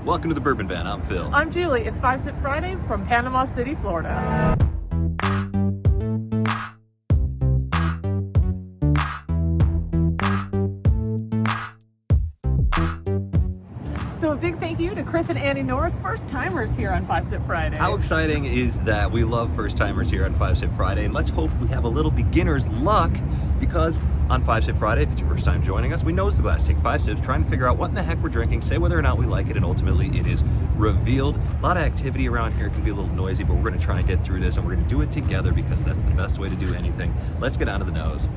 Welcome to the Bourbon Van. I'm Phil. I'm Julie. It's 5 Sip Friday from Panama City, Florida. So a big thank you to Chris and Annie Norris, first-timers here on 5 Sip Friday. How exciting is that? We love first-timers here on 5 Sip Friday, and let's hope we have a little beginner's luck, because on 5 Sip Friday, if it's your first time joining us, we nose the glass, take 5 sips, trying to figure out what in the heck we're drinking, say whether or not we like it, and ultimately it is revealed. A lot of activity around here. It can be a little noisy, but we're going to try and get through this, and we're going to do it together because that's the best way to do anything. Let's get on to the nose.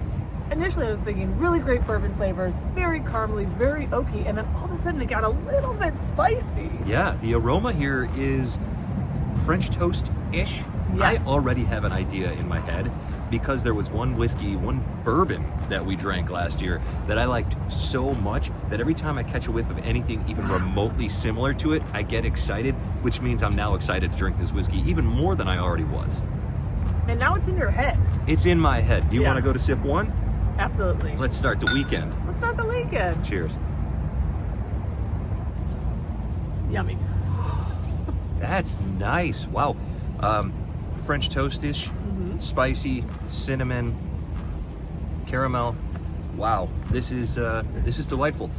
Initially, I was thinking really great bourbon flavors, very caramely, very oaky, and then all of a sudden it got a little bit spicy. Yeah, the aroma here is French toast-ish. Yes. I already have an idea in my head because there was one whiskey, one bourbon that we drank last year that I liked so much that every time I catch a whiff of anything even remotely similar to it, I get excited, which means I'm now excited to drink this whiskey even more than I already was. And now it's in your head. It's in my head. Do you want to go to sip one? Absolutely. Let's start the weekend. Let's start the weekend. Cheers. Yummy. That's nice. Wow. French toast-ish, spicy, cinnamon, caramel. Wow, this is delightful.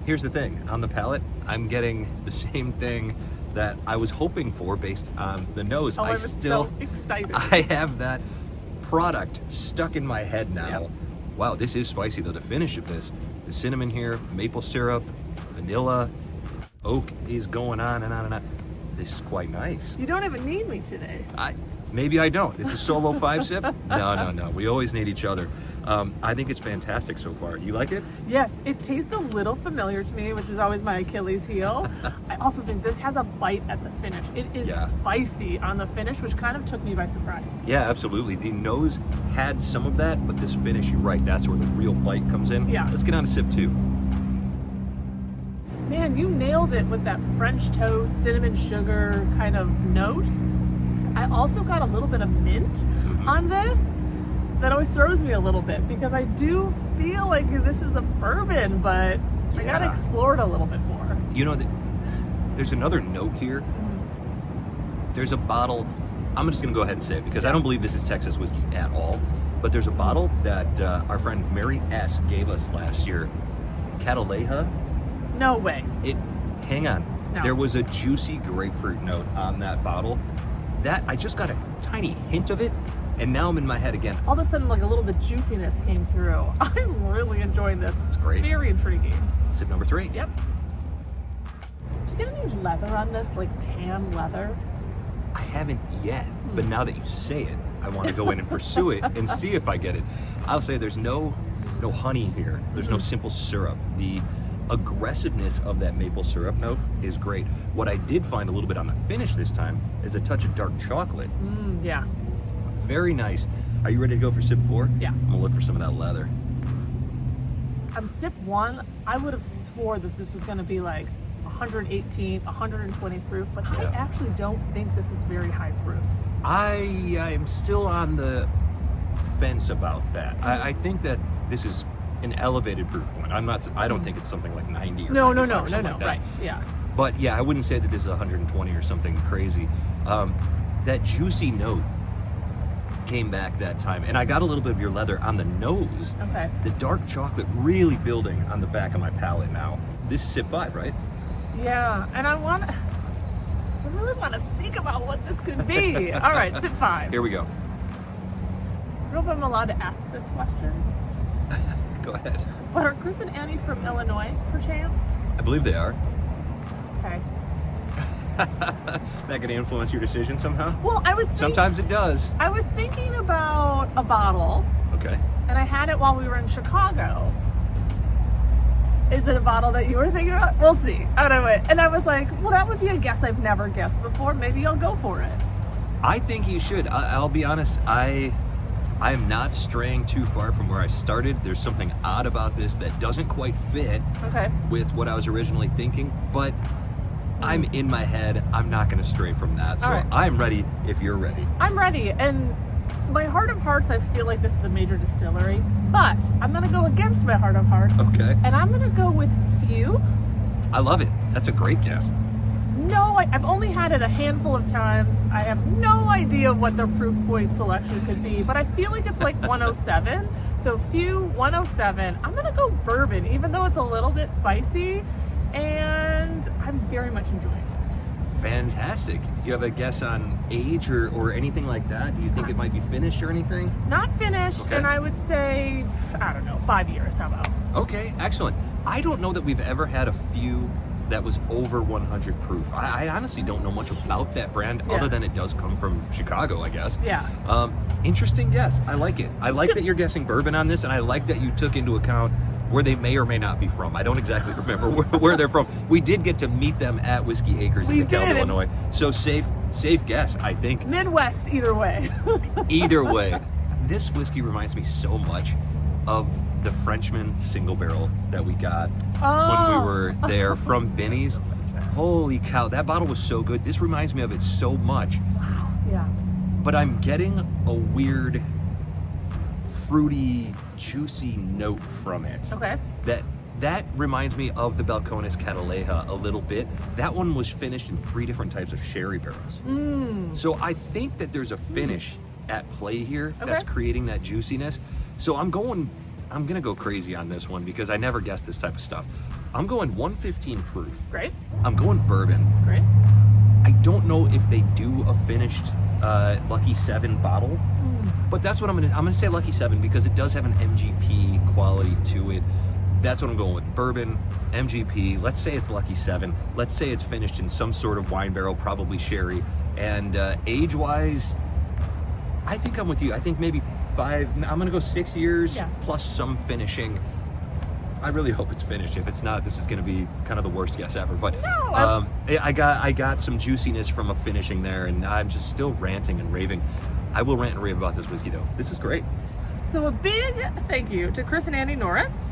Here's the thing, on the palate, I'm getting the same thing that I was hoping for based on the nose. I'm so excited. I have that product stuck in my head now. Yep. Wow, this is spicy though. The finish of this, the cinnamon here, maple syrup, vanilla, oak is going on and on and on. This is quite nice. You don't even need me today. Maybe I don't. It's a solo 5 sip? No. We always need each other. I think it's fantastic so far. You like it? Yes, it tastes a little familiar to me, which is always my Achilles heel. I also think this has a bite at the finish. It is spicy on the finish, which kind of took me by surprise. Yeah, absolutely. The nose had some of that, but this finish, you're right, that's where the real bite comes in. Yeah. Let's get on to sip 2. Man, you nailed it with that French toast, cinnamon sugar kind of note. I also got a little bit of mint on this. That always throws me a little bit because I do feel like this is a bourbon, but I gotta explore it a little bit more. You know, there's another note here. There's a bottle, I'm just gonna go ahead and say it because I don't believe this is Texas whiskey at all, but there's a bottle that our friend Mary S. gave us last year, Cataleja. No way. Hang on. No. There was a juicy grapefruit note on that bottle. That I just got a tiny hint of it, and now I'm in my head again. All of a sudden, like a little bit juiciness came through. I'm really enjoying this. It's great. Very intriguing. Sip number 3. Yep. Did you get any leather on this, like tan leather? I haven't yet, but now that you say it, I want to go in and pursue it and see if I get it. I'll say there's no honey here. There's no simple syrup. The aggressiveness of that maple syrup note is great. What I did find a little bit on the finish this time is a touch of dark chocolate. Yeah. Very nice. Are you ready to go for sip 4? Yeah. I'm gonna look for some of that leather. On sip 1, I would have swore that this was going to be like 118, 120 proof, but I actually don't think this is very high proof. I am still on the fence about that. I think that this is an elevated proof point. I don't think it's something like 90 or No, 95 or something like that. right, yeah. But yeah, I wouldn't say that this is 120 or something crazy. That juicy note came back that time, and I got a little bit of your leather on the nose. Okay. The dark chocolate really building on the back of my palate now. This is sip 5, right? Yeah, and I really want to think about what this could be. All right, sip 5. Here we go. I don't know if I'm allowed to ask this question, Go ahead. but are Chris and Annie from Illinois, perchance? I believe they are. Okay. That gonna influence your decision somehow? Well, Sometimes it does. I was thinking about a bottle, Okay. and I had it while we were in Chicago. Is it a bottle that you were thinking about? We'll see. I don't know. And I was like, well, that would be a guess I've never guessed before. Maybe I'll go for it. I think you should. I'll be honest. I am not straying too far from where I started. There's something odd about this that doesn't quite fit with what I was originally thinking, but I'm in my head. I'm not going to stray from that. So I'm ready if you're ready. I'm ready. And my heart of hearts, I feel like this is a major distillery, but I'm going to go against my heart of hearts. Okay. And I'm going to go with Few. I love it. That's a great guess. I've only had it a handful of times. I have no idea what their proof point selection could be, but I feel like it's like 107. So few 107. I'm gonna go bourbon, even though it's a little bit spicy, and I'm very much enjoying it. Fantastic. You have a guess on age or anything like that? Do you think it might be finished or anything? Not finished, Okay. and I would say, I don't know, 5 years. How about? Okay, excellent. I don't know that we've ever had a few that was over 100 proof. I honestly don't know much about that brand other than it does come from Chicago, I guess. Yeah. Interesting guess. I like it. I like that you're guessing bourbon on this, and I like that you took into account where they may or may not be from. I don't exactly remember where they're from. We did get to meet them at Whiskey Acres in DeKalb, Illinois. So safe guess, I think. Midwest, either way. Either way. This whiskey reminds me so much of the Frenchman single barrel that we got when we were there from Vinny's. Holy cow, that bottle was so good. This reminds me of it so much. Wow. Yeah. But I'm getting a weird, fruity, juicy note from it. Okay. That reminds me of the Balcones Cataleja a little bit. That one was finished in 3 different types of sherry barrels. So I think that there's a finish at play here that's creating that juiciness. So I'm gonna go crazy on this one because I never guess this type of stuff. I'm going 115 proof. Great. I'm going bourbon. Great. I don't know if they do a finished Lucky 7 bottle, but that's what I'm gonna say Lucky 7 because it does have an MGP quality to it. That's what I'm going with. Bourbon, MGP, let's say it's Lucky 7. Let's say it's finished in some sort of wine barrel, probably sherry. And age-wise, I think I'm with you. I think maybe 5, I'm gonna go 6 years plus some finishing. I really hope it's finished. If it's not, this is going to be kind of the worst guess ever. But No, I got some juiciness from a finishing there, and I'm just still ranting and raving. I will rant and rave about this whiskey, though. This is great. So a big thank you to Chris and Annie Norris.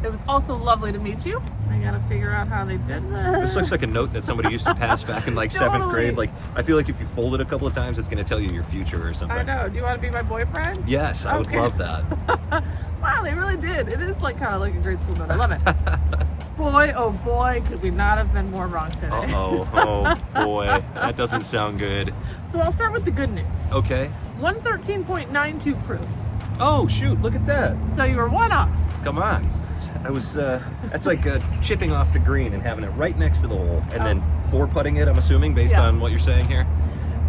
It was also lovely to meet you. I gotta figure out how they did this. This looks like a note that somebody used to pass back in like 7th grade. Like, I feel like if you fold it a couple of times, it's going to tell you your future or something. I know. Do you want to be my boyfriend? Yes, I would love that. Wow, they really did. It is like kind of like a grade school note. I love it. Boy, oh boy, could we not have been more wrong today. Oh boy, that doesn't sound good. So I'll start with the good news. Okay. 113.92 proof. Oh shoot, look at that. So you were one off. Come on. I was, that's like chipping off the green and having it right next to the hole and then 4-putting it, I'm assuming, based on what you're saying here.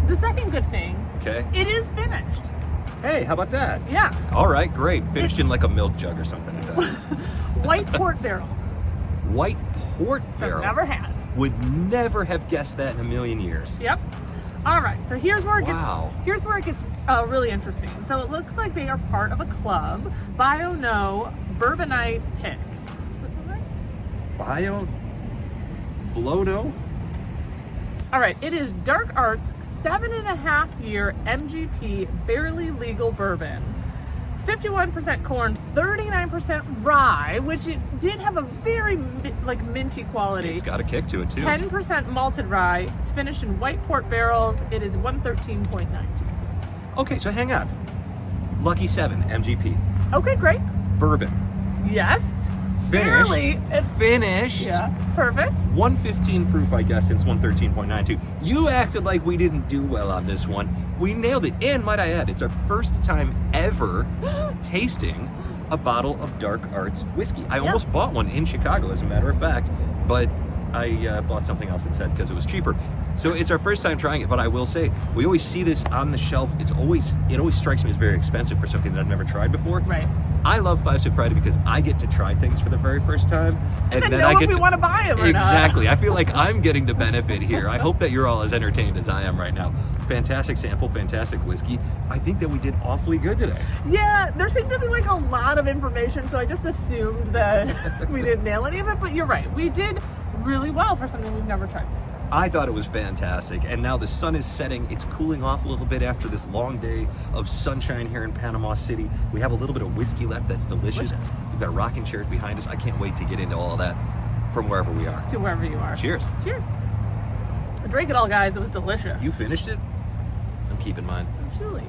The second good thing, okay, it is finished. Hey, how about that? Yeah. All right, great. Finished in like a milk jug or something like that. White port barrel. White port barrel. I've never had. Would never have guessed that in a million years. Yep. All right, so here's where it gets really interesting. So it looks like they are part of a club, Bio No Bourbonite Pick. Is that right? Bio Blono? All right, it is Dark Arts 7.5-year MGP barely legal bourbon. 51% corn, 39% rye, which it did have a very minty quality. It's got a kick to it too. 10% malted rye. It's finished in white port barrels. It is 113.92. Okay, so hang on. Lucky 7 MGP. Okay, great. Bourbon. Yes. Finished. Barely. Finished. Yeah. Perfect. 115 proof, I guess, since 113.92. You acted like we didn't do well on this one. We nailed it. And might I add, it's our first time ever tasting a bottle of Dark Arts whiskey. I almost bought one in Chicago, as a matter of fact, but I bought something else instead because it was cheaper. So it's our first time trying it, but I will say, we always see this on the shelf. It always strikes me as very expensive for something that I've never tried before. Right. I love 5 Sip Friday because I get to try things for the very first time. And then know if we want to buy them or not. Exactly. I feel like I'm getting the benefit here. I hope that you're all as entertained as I am right now. Fantastic sample, fantastic whiskey. I think that we did awfully good today. Yeah, there seemed to be like a lot of information, so I just assumed that we didn't nail any of it, but you're right. We did really well for something we've never tried. I thought it was fantastic, and now the sun is setting. It's cooling off a little bit after this long day of sunshine here in Panama City. We have a little bit of whiskey left that's delicious. We've got rocking chairs behind us. I can't wait to get into all of that from wherever we are. To wherever you are. Cheers. Cheers. Drink it all, guys. It was delicious. You finished it? I'm keeping mine. Truly.